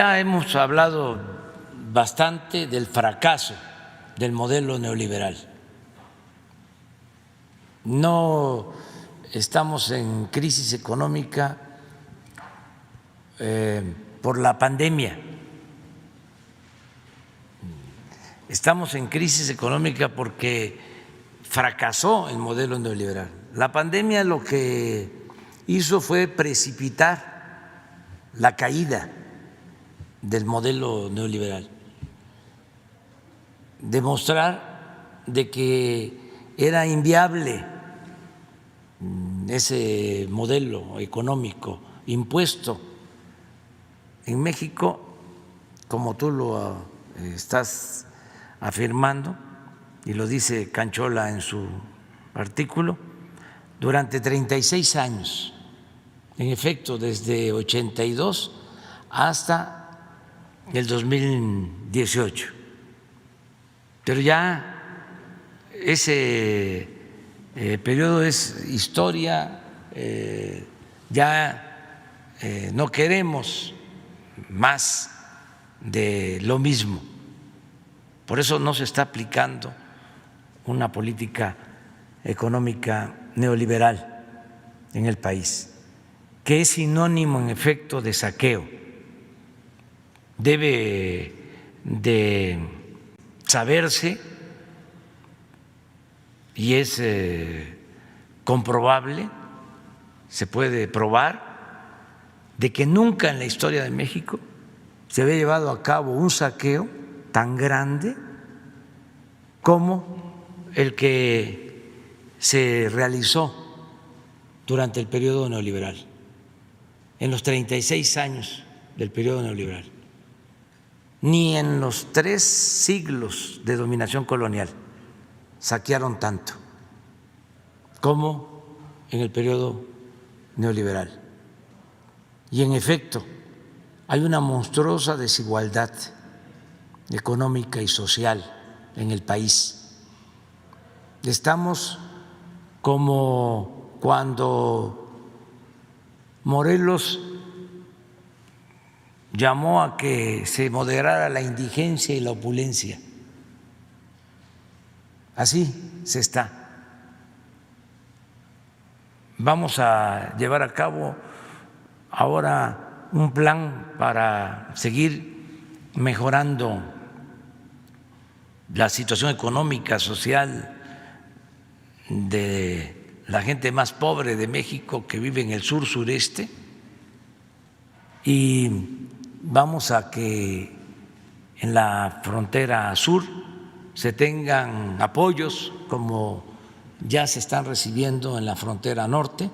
Ya hemos hablado bastante del fracaso del modelo neoliberal. No estamos en crisis económica por la pandemia. Estamos en crisis económica porque fracasó el modelo neoliberal. La pandemia lo que hizo fue precipitar la caída del modelo neoliberal, demostrar de que era inviable ese modelo económico impuesto en México, como tú lo estás afirmando y lo dice Canchola en su artículo, durante 36 años, en efecto, desde 82 hasta el 2018. Pero ya ese periodo es historia, ya no queremos más de lo mismo. Por eso no se está aplicando una política económica neoliberal en el país, que es sinónimo en efecto de saqueo. Debe de saberse y es comprobable, se puede probar, de que nunca en la historia de México se había llevado a cabo un saqueo tan grande como el que se realizó durante el periodo neoliberal, en los 36 años del periodo neoliberal. Ni en los 3 siglos de dominación colonial saquearon tanto como en el periodo neoliberal. Y en efecto, hay una monstruosa desigualdad económica y social en el país. Estamos como cuando Morelos llamó a que se moderara la indigencia y la opulencia. Así se está. Vamos a llevar a cabo ahora un plan para seguir mejorando la situación económica, social de la gente más pobre de México que vive en el sur sureste, y vamos a que en la frontera sur se tengan apoyos como ya se están recibiendo en la frontera norte,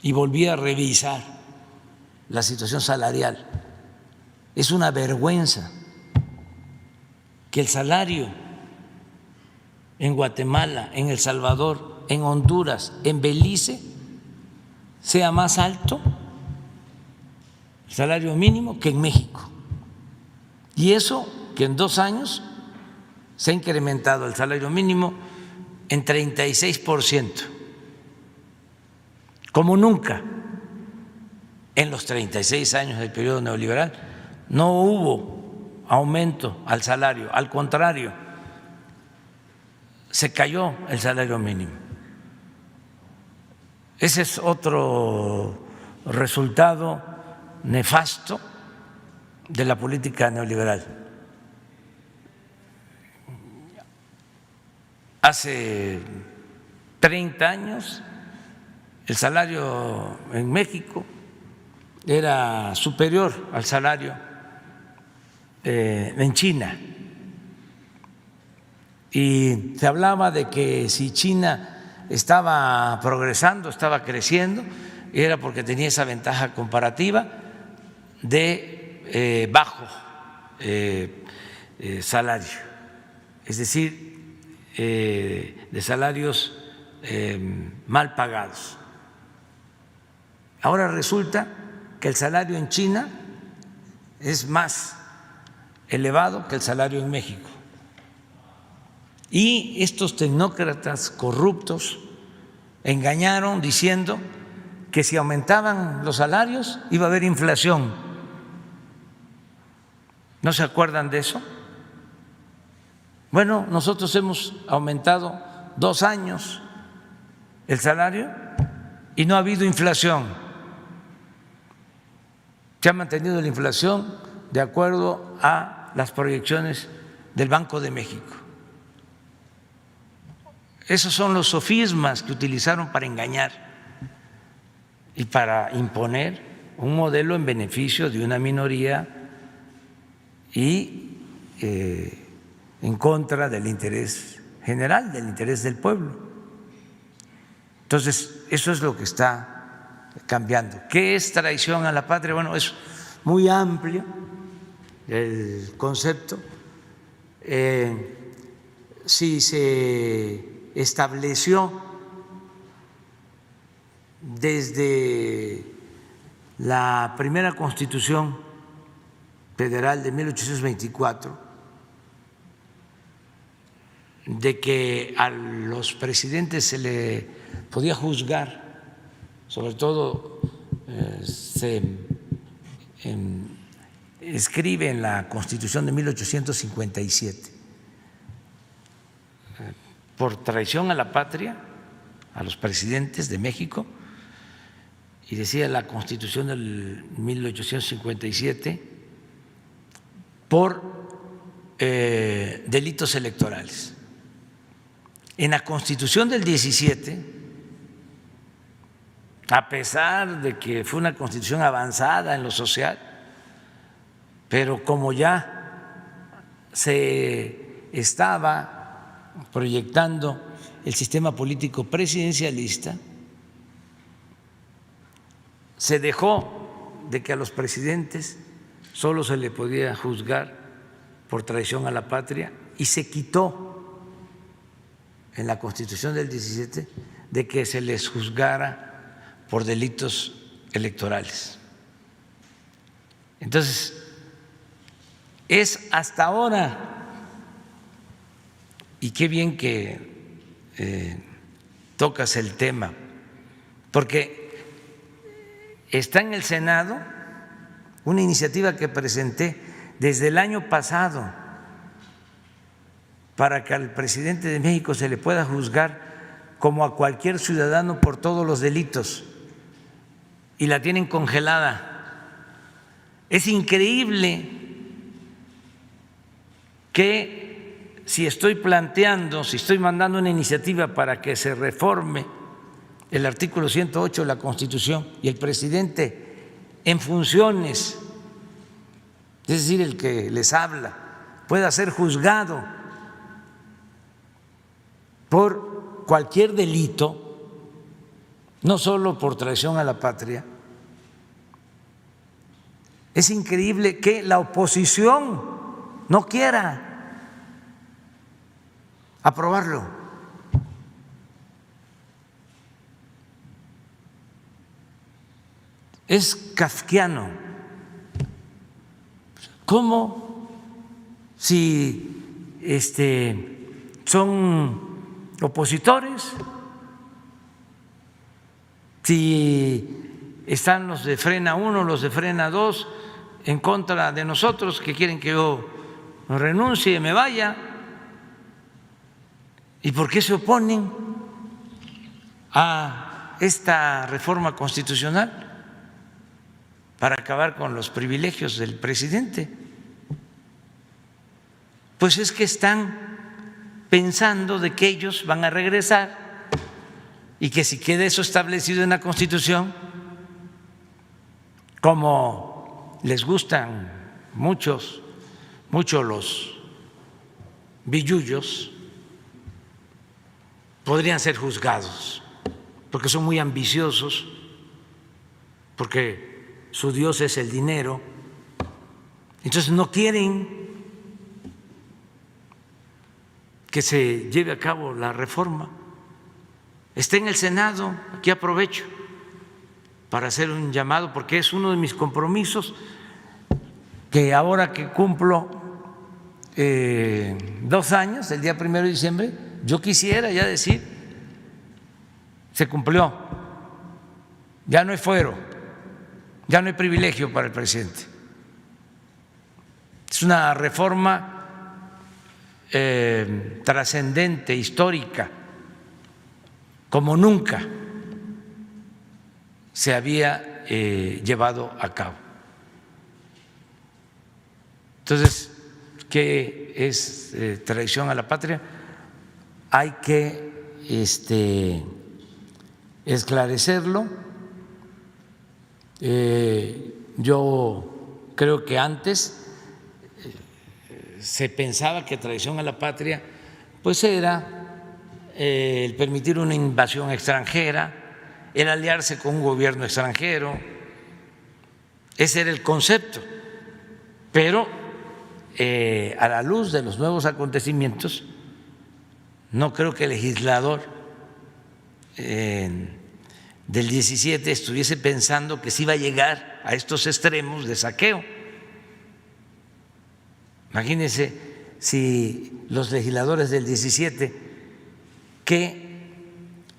y volví a revisar la situación salarial. Es una vergüenza que el salario en Guatemala, en El Salvador, en Honduras, en Belice sea más alto el salario mínimo que en México. Y eso que en 2 años se ha incrementado el salario mínimo en 36%, como nunca en los 36 años del periodo neoliberal. No hubo aumento al salario, al contrario, se cayó el salario mínimo. Ese es otro resultado nefasto de la política neoliberal. Hace 30 años el salario en México era superior al salario en China, y se hablaba de que si China estaba progresando, estaba creciendo, era porque tenía esa ventaja comparativa de bajo salario, es decir, de salarios mal pagados. Ahora resulta que el salario en China es más elevado que el salario en México. Y estos tecnócratas corruptos engañaron diciendo que si aumentaban los salarios iba a haber inflación ¿No se acuerdan de eso? Bueno, nosotros hemos aumentado 2 años el salario y no ha habido inflación. Se ha mantenido la inflación de acuerdo a las proyecciones del Banco de México. Esos son los sofismas que utilizaron para engañar y para imponer un modelo en beneficio de una minoría y en contra del interés general, del interés del pueblo. Entonces, eso es lo que está cambiando. ¿Qué es traición a la patria? Bueno, es muy amplio el concepto. Si se estableció desde la primera Constitución Federal de 1824 de que a los presidentes se le podía juzgar, sobre todo se escribe en la Constitución de 1857, por traición a la patria, a los presidentes de México, y decía la Constitución del 1857, por delitos electorales. En la Constitución del 17, a pesar de que fue una Constitución avanzada en lo social, pero como ya se estaba proyectando el sistema político presidencialista, se dejó de que a los presidentes solo se le podía juzgar por traición a la patria y se quitó en la Constitución del 17 de que se les juzgara por delitos electorales. Entonces, es hasta ahora, y qué bien que tocas el tema, porque está en el Senado una iniciativa que presenté desde el año pasado para que al presidente de México se le pueda juzgar como a cualquier ciudadano por todos los delitos, y la tienen congelada. Es increíble que si estoy planteando, si estoy mandando una iniciativa para que se reforme el artículo 108 de la Constitución y el presidente en funciones, es decir, el que les habla, pueda ser juzgado por cualquier delito, no solo por traición a la patria. Es increíble que la oposición no quiera aprobarlo. Es kafkiano. ¿Cómo si son opositores, si están los de Frena 1, los de Frena 2 en contra de nosotros, que quieren que yo renuncie y me vaya? ¿Y por qué se oponen a esta reforma constitucional? Para acabar con los privilegios del presidente. Pues es que están pensando de que ellos van a regresar y que si queda eso establecido en la Constitución, como les gustan mucho los billullos, podrían ser juzgados, porque son muy ambiciosos, porque su Dios es el dinero, entonces no quieren que se lleve a cabo la reforma. Está en el Senado, aquí aprovecho para hacer un llamado, porque es uno de mis compromisos, que ahora que cumplo 2 años, el día 1 de diciembre, yo quisiera ya decir, se cumplió, ya no hay fuero, ya no hay privilegio para el presidente. Es una reforma trascendente, histórica, como nunca se había llevado a cabo. Entonces, ¿qué es traición a la patria? Hay que esclarecerlo. Yo creo que antes se pensaba que traición a la patria pues era el permitir una invasión extranjera, el aliarse con un gobierno extranjero. Ese era el concepto, pero a la luz de los nuevos acontecimientos no creo que el legislador del 17 estuviese pensando que se iba a llegar a estos extremos de saqueo. Imagínense si los legisladores del 17 que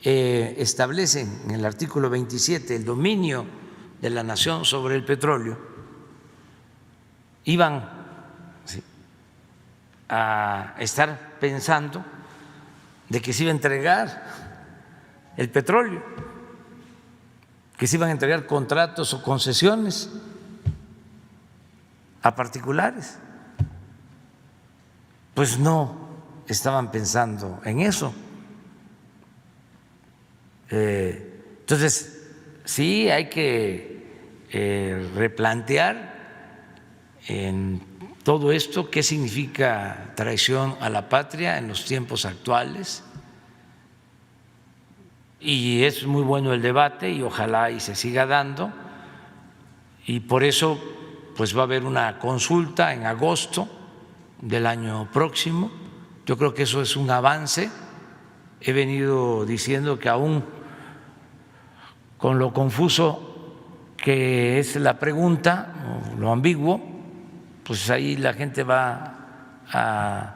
establecen en el artículo 27 el dominio de la nación sobre el petróleo iban a estar pensando de que se iba a entregar el petróleo, que se iban a entregar contratos o concesiones a particulares. Pues no estaban pensando en eso. Entonces, sí hay que replantear en todo esto qué significa traición a la patria en los tiempos actuales, y es muy bueno el debate y ojalá y se siga dando, y por eso pues va a haber una consulta en agosto del año próximo. Yo creo que eso es un avance. He venido diciendo que aún con lo confuso que es la pregunta, o lo ambiguo, pues ahí la gente va a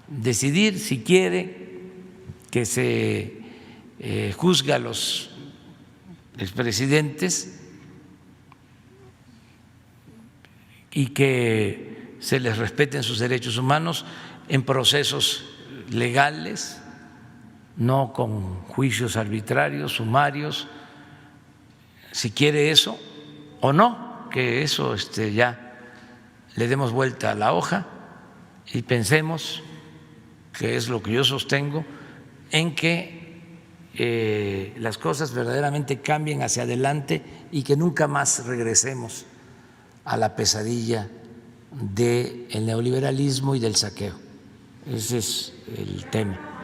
decidir si quiere que se juzgue a los expresidentes y que se les respeten sus derechos humanos en procesos legales, no con juicios arbitrarios, sumarios, si quiere eso o no, que eso ya le demos vuelta a la hoja y pensemos, que es lo que yo sostengo, en que las cosas verdaderamente cambien hacia adelante y que nunca más regresemos a la pesadilla del neoliberalismo y del saqueo. Ese es el tema.